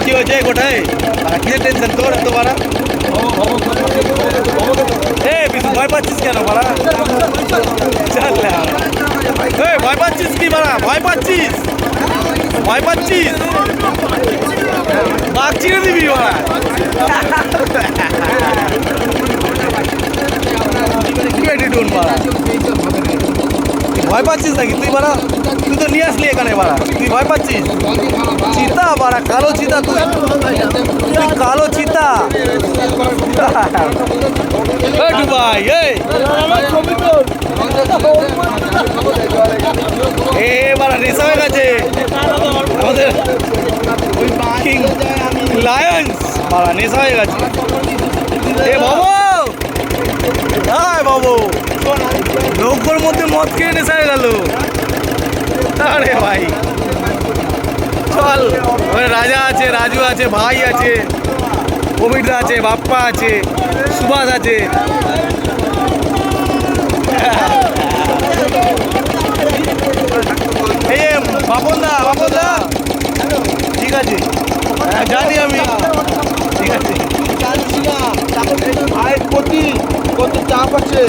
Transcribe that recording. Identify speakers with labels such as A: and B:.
A: কি হয়েছে গোটায়? কিসের টেনশন তোর এত বাড়া? ভয় পাচ্ছিস কেন বাড়া? ভয় পাচ্ছিস কি বাড়া? ভয় পাচ্ছিস? ভয় পাচ্ছিস? বাঘ চিনে দিবি বাড়া। কি অ্যাটিটিউড বাড়া? ভয় পাচ্ছিস নাকি তুই বাড়া? তুই তো নিয়ে আসলি এখানে বাড়া, তুই ভয় পাচ্ছিস? চিতা বাড়া, কালো চিতা তুই, তুই কালো চিতা। ভাই বাড়া নেশা হয়ে গেছে আমাদের কিং লায়ন্স, বাড়া নেশা হয়ে গেছে। বাবু, হ্যাঁ বাবু, নৌকোর মধ্যে মদ খেয়ে নেশা হয়ে গেল। আরে ভাই চল, রাজা আছে, রাজু আছে, ভাই আছে, কবিরদা আছে, বাপ্পা আছে, সুভাষ আছে। এই বাপন দা, বাপন দা, ঠিক আছে, হ্যাঁ জানি আমি, ঠিক আছে।
B: ভাইয়ের প্রতি কত চাপ আছে।